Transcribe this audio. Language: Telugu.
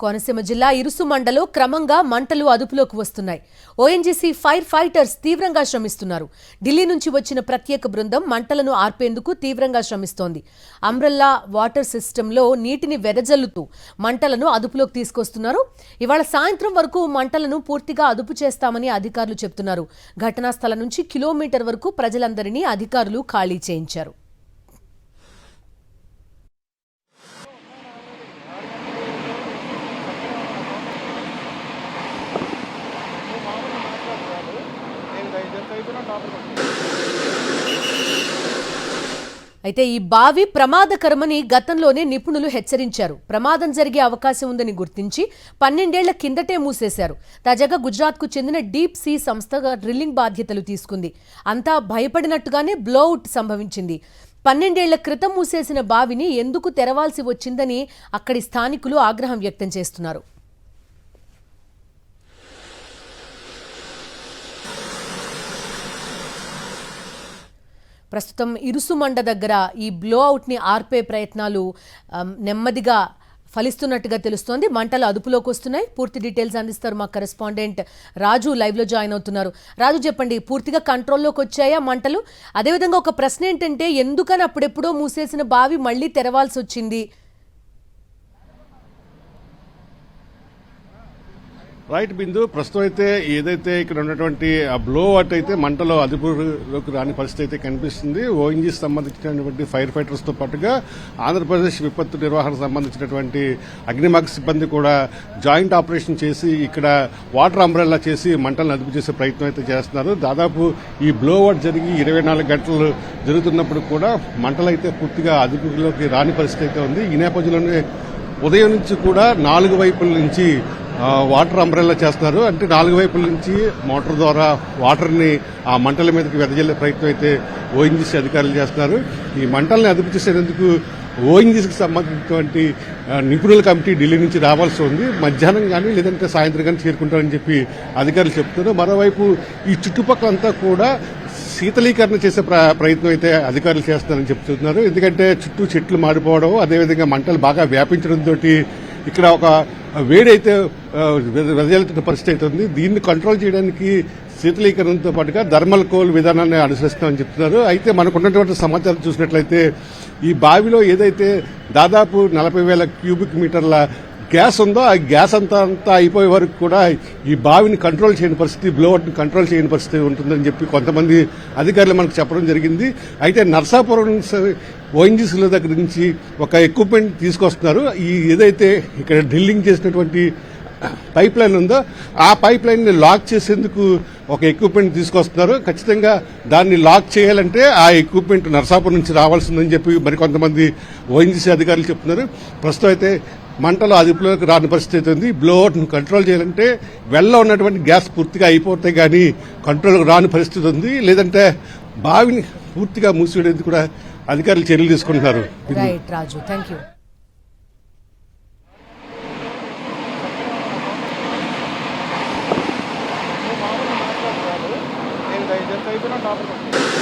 కోనసీమ జిల్లా ఇరుసుమండలో క్రమంగా మంటలు అదుపులోకి వస్తున్నాయి. ఓఎన్జీసీ ఫైర్ ఫైటర్స్ తీవ్రంగా శ్రమిస్తున్నారు. ఢిల్లీ నుంచి వచ్చిన ప్రత్యేక బృందం మంటలను ఆర్పేందుకు తీవ్రంగా శ్రమిస్తోంది. అంబ్రెల్లా వాటర్ సిస్టంలో నీటిని వెదజల్లుతూ మంటలను అదుపులోకి తీసుకొస్తున్నారు. ఇవాళ సాయంత్రం వరకు మంటలను పూర్తిగా అదుపు చేస్తామని అధికారులు చెబుతున్నారు. ఘటనా స్థలం నుంచి కిలోమీటర్ వరకు ప్రజలందరినీ అధికారులు ఖాళీ చేయించారు. అయితే ఈ బావి ప్రమాదకరమని గతంలోనే నిపుణులు హెచ్చరించారు. ప్రమాదం జరిగే అవకాశం ఉందని గుర్తించి 12 ఏళ్ల కిందటే మూసేశారు. తాజాగా గుజరాత్కు చెందిన డీప్ సీ సంస్థ డ్రిల్లింగ్ బాధ్యతలు తీసుకుంది. అంతా భయపడినట్టుగానే బ్లోఅవుట్ సంభవించింది. 12 ఏళ్ల క్రితం మూసేసిన బావిని ఎందుకు తెరవాల్సి వచ్చిందని అక్కడి స్థానికులు ఆగ్రహం వ్యక్తం చేస్తున్నారు. ప్రస్తుతం ఇరుసుమండ దగ్గర ఈ బ్లోఅవుట్ ని ఆర్పే ప్రయత్నాలు నెమ్మదిగా ఫలిస్తున్నట్టుగా తెలుస్తోంది. మంటలు అదుపులోకి వస్తున్నాయి. పూర్తి డీటెయిల్స్ అందిస్తారు మా కరెస్పాండెంట్ రాజు, లైవ్ లో జాయిన్ అవుతున్నారు. రాజు, చెప్పండి, పూర్తిగా కంట్రోల్లోకి వచ్చాయా మంటలు? అదేవిధంగా ఒక ప్రశ్న ఏంటంటే, ఎందుకని అప్పుడెప్పుడో మూసేసిన బావి మళ్లీ తెరవాల్సి వచ్చింది? రైట్ బిందు, ప్రస్తుతం అయితే ఏదైతే ఇక్కడ ఉన్నటువంటి ఆ బ్లో అవుట్ అయితే మంటలో అదుపులోకి రాని పరిస్థితి అయితే కనిపిస్తుంది. ఓఎన్జీకి సంబంధించినటువంటి ఫైర్ ఫైటర్స్ తో పాటుగా ఆంధ్రప్రదేశ్ విపత్తు నిర్వహణకు సంబంధించినటువంటి అగ్నిమార్గ్ సిబ్బంది కూడా జాయింట్ ఆపరేషన్ చేసి ఇక్కడ వాటర్ అంబ్రెల్లా చేసి మంటలను అదుపు చేసే ప్రయత్నం అయితే చేస్తున్నారు. దాదాపు ఈ బ్లో అవుట్ జరిగి 24 గంటలు జరుగుతున్నప్పుడు కూడా మంటలు అయితే పూర్తిగా అదుపులోకి రాని పరిస్థితి అయితే ఉంది. ఈ నేపథ్యంలోనే ఉదయం నుంచి కూడా 4 వైపుల నుంచి వాటర్ అంబ్రెల్లా చేస్తున్నారు. అంటే 4 వైపుల నుంచి మోటార్ ద్వారా వాటర్ ని ఆ మంటల మీదకి వెదజల్లే ప్రయత్నం అయితే ఓఎన్జీసీ అధికారులు చేస్తున్నారు. ఈ మంటల్ని అదుపు చేసేందుకు ఓఎన్జీసీకి సంబంధించినటువంటి నిపుణుల కమిటీ ఢిల్లీ నుంచి రావాల్సి ఉంది. మధ్యాహ్నం కానీ లేదంటే సాయంత్రం కానీ చేరుకుంటారని చెప్పి అధికారులు చెప్తున్నారు. మరోవైపు ఈ చుట్టుపక్కలంతా కూడా శీతలీకరణ చేసే ప్రయత్నం అయితే అధికారులు చేస్తున్నారని చెప్తున్నారు. ఎందుకంటే చుట్టూ చెట్లు మాడిపోవడం, అదేవిధంగా మంటలు బాగా వ్యాపించడంతో ఇక్కడ ఒక వేడైతే వెదజల్లుతున్న పరిస్థితి అయితే ఉంది. దీన్ని కంట్రోల్ చేయడానికి శీతలీకరణతో పాటుగా థర్మల్ కోల్ విధానాన్ని అనుసరిస్తామని చెప్తున్నారు. అయితే మనకున్నటువంటి సమాచారం చూసినట్లయితే ఈ బావిలో ఏదైతే దాదాపు 40,000 క్యూబిక్ మీటర్ల గ్యాస్ ఉందో ఆ గ్యాస్ అంతా అయిపోయే వరకు కూడా ఈ బావిని కంట్రోల్ చేయని పరిస్థితి, బ్లోఅవుట్ ని కంట్రోల్ చేయని పరిస్థితి ఉంటుందని చెప్పి కొంతమంది అధికారులు మనకు చెప్పడం జరిగింది. అయితే నర్సాపురం ఓఎన్జీసీల దగ్గర నుంచి ఒక ఎక్విప్మెంట్ తీసుకొస్తున్నారు. ఈ ఏదైతే ఇక్కడ డ్రిల్లింగ్ చేసినటువంటి పైప్ లైన్ ఉందో ఆ పైప్ లైన్ ని లాక్ చేసేందుకు ఒక ఎక్విప్మెంట్ తీసుకొస్తున్నారు. ఖచ్చితంగా దాన్ని లాక్ చేయాలంటే ఆ ఎక్విప్మెంట్ నర్సాపురం నుంచి రావాల్సిందని చెప్పి మరికొంతమంది ఓఎన్జీసీ అధికారులు చెప్తున్నారు. ప్రస్తుతం అయితే మంటలు అదుపులోకి రాని పరిస్థితి ఉంది. బ్లోఅవుట్ ను కంట్రోల్ చేయాలంటే వెల్లో ఉన్నటువంటి గ్యాస్ పూర్తిగా అయిపోతే గానీ కంట్రోల్ రాని పరిస్థితి ఉంది. లేదంటే బావిని పూర్తిగా మూసివేయడానికి కూడా అధికారులు చర్యలు తీసుకుంటున్నారు. రాజు, థ్యాంక్ యూ. నేను